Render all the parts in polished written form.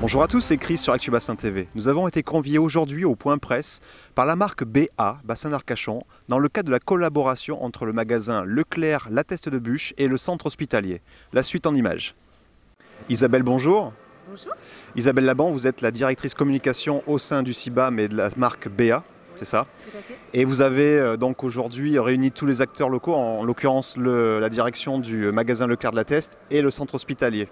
Bonjour à tous, c'est Chris sur Actu Bassin TV. Nous avons été conviés aujourd'hui au point presse par la marque BA, Bassin d'Arcachon, dans le cadre de la collaboration entre le magasin Leclerc, La Teste de Buch et le centre hospitalier. La suite en images. Isabelle, bonjour. Bonjour. Isabelle Laban, vous êtes la directrice communication au sein du CIBAM et de la marque BA, c'est ça? Tout à fait. Et vous avez donc aujourd'hui réuni tous les acteurs locaux, en l'occurrence la direction du magasin Leclerc de La Teste et le centre hospitalier.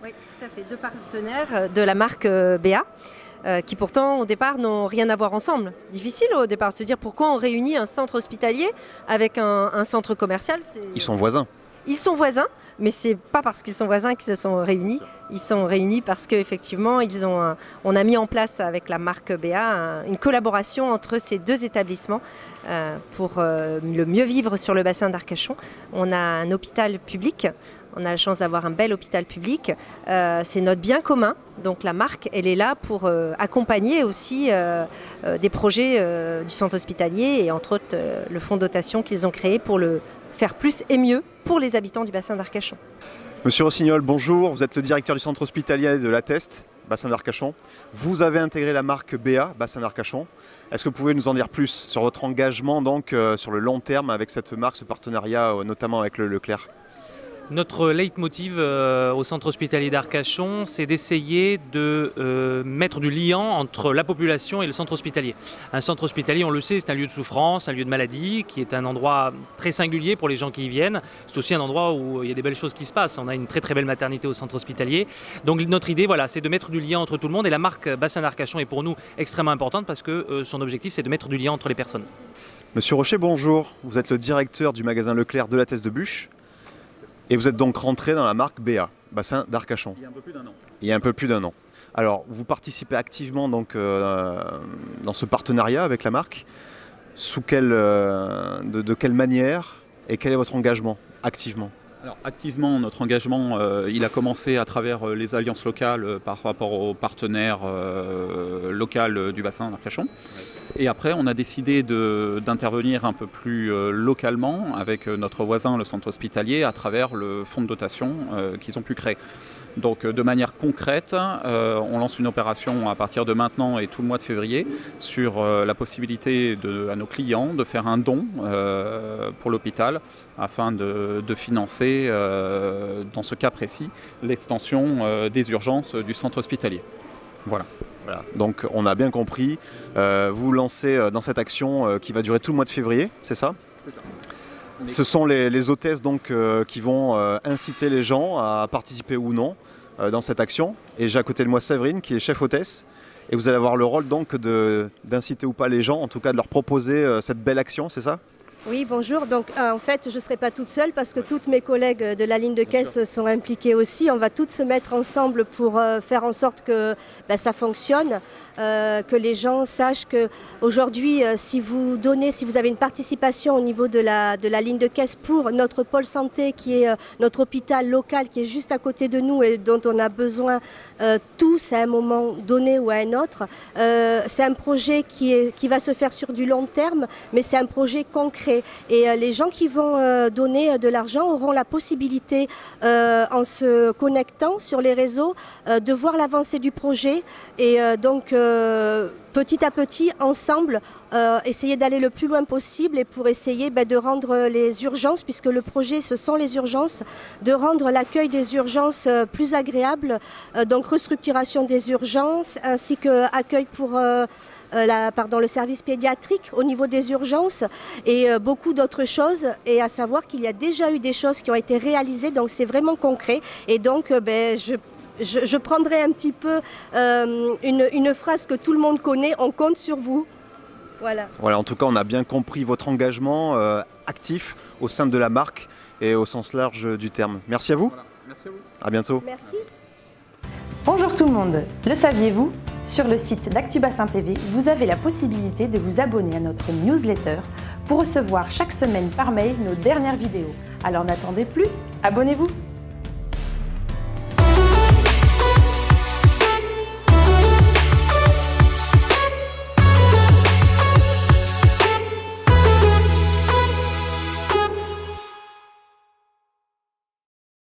Oui, tout à fait. Deux partenaires de la marque BA qui pourtant au départ n'ont rien à voir ensemble. C'est difficile au départ de se dire pourquoi on réunit un centre hospitalier avec un centre commercial. Ils sont voisins. Ils sont voisins, mais c'est pas parce qu'ils sont voisins qu'ils se sont réunis. Ils sont réunis parce qu'effectivement, on a mis en place avec la marque BA une collaboration entre ces deux établissements pour le mieux vivre sur le bassin d'Arcachon. On a un hôpital public. On a la chance d'avoir un bel hôpital public. C'est notre bien commun. Donc la marque, elle est là pour accompagner aussi des projets du centre hospitalier et entre autres le fonds de dotation qu'ils ont créé pour le faire plus et mieux pour les habitants du bassin d'Arcachon. Monsieur Rossignol, bonjour. Vous êtes le directeur du centre hospitalier de La Teste, bassin d'Arcachon. Vous avez intégré la marque BA, bassin d'Arcachon. Est-ce que vous pouvez nous en dire plus sur votre engagement donc, sur le long terme avec cette marque, ce partenariat notamment avec le Leclerc ? Notre leitmotiv au centre hospitalier d'Arcachon, c'est d'essayer de mettre du lien entre la population et le centre hospitalier. Un centre hospitalier, on le sait, c'est un lieu de souffrance, un lieu de maladie, qui est un endroit très singulier pour les gens qui y viennent. C'est aussi un endroit où il y a des belles choses qui se passent. On a une très très belle maternité au centre hospitalier. Donc notre idée, voilà, c'est de mettre du lien entre tout le monde. Et la marque Bassin d'Arcachon est pour nous extrêmement importante parce que son objectif, c'est de mettre du lien entre les personnes. Monsieur Rocher, bonjour. Vous êtes le directeur du magasin Leclerc de La Teste de Buch. Et vous êtes donc rentré dans la marque BA, Bassin d'Arcachon. Il y a un peu plus d'un an. Il y a un peu plus d'un an. Alors, vous participez activement donc, dans ce partenariat avec la marque. De quelle manière et quel est votre engagement activement ? Alors, activement, notre engagement, il a commencé à travers les alliances locales par rapport aux partenaires locaux du bassin d'Arcachon. Ouais. Et après, on a décidé d'intervenir un peu plus localement avec notre voisin, le centre hospitalier, à travers le fonds de dotation qu'ils ont pu créer. Donc de manière concrète, on lance une opération à partir de maintenant et tout le mois de février sur la possibilité à nos clients de faire un don pour l'hôpital afin de financer, dans ce cas précis, l'extension des urgences du centre hospitalier. Voilà. Voilà. Donc on a bien compris, vous lancez dans cette action qui va durer tout le mois de février, c'est ça ? C'est ça. Ce sont les hôtesses donc, qui vont inciter les gens à participer ou non dans cette action. Et j'ai à côté de moi Séverine qui est chef hôtesse. Et vous allez avoir le rôle donc d'inciter ou pas les gens, en tout cas de leur proposer cette belle action, c'est ça ? Oui, bonjour. Donc, en fait, je ne serai pas toute seule parce que toutes mes collègues de la ligne de caisse sont impliquées aussi. On va toutes se mettre ensemble pour faire en sorte que ça fonctionne, que les gens sachent qu'aujourd'hui, si vous avez une participation au niveau de la ligne de caisse pour notre pôle santé, qui est notre hôpital local, qui est juste à côté de nous et dont on a besoin tous à un moment donné ou à un autre, c'est un projet qui va se faire sur du long terme, mais c'est un projet concret. Et les gens qui vont donner de l'argent auront la possibilité, en se connectant sur les réseaux, de voir l'avancée du projet et donc petit à petit, ensemble, essayer d'aller le plus loin possible et pour essayer de rendre les urgences, puisque le projet ce sont les urgences, de rendre l'accueil des urgences plus agréable, donc restructuration des urgences ainsi qu'accueil pour le service pédiatrique au niveau des urgences et beaucoup d'autres choses, et à savoir qu'il y a déjà eu des choses qui ont été réalisées, donc c'est vraiment concret et donc je prendrai un petit peu une phrase que tout le monde connaît, on compte sur vous. Voilà. Voilà, en tout cas on a bien compris votre engagement actif au sein de la marque et au sens large du terme. Merci à vous. Voilà. Merci à vous. À bientôt. Merci. Bonjour tout le monde, le saviez-vous ? Sur le site d'Actu Bassin TV, vous avez la possibilité de vous abonner à notre newsletter pour recevoir chaque semaine par mail nos dernières vidéos. Alors n'attendez plus, abonnez-vous!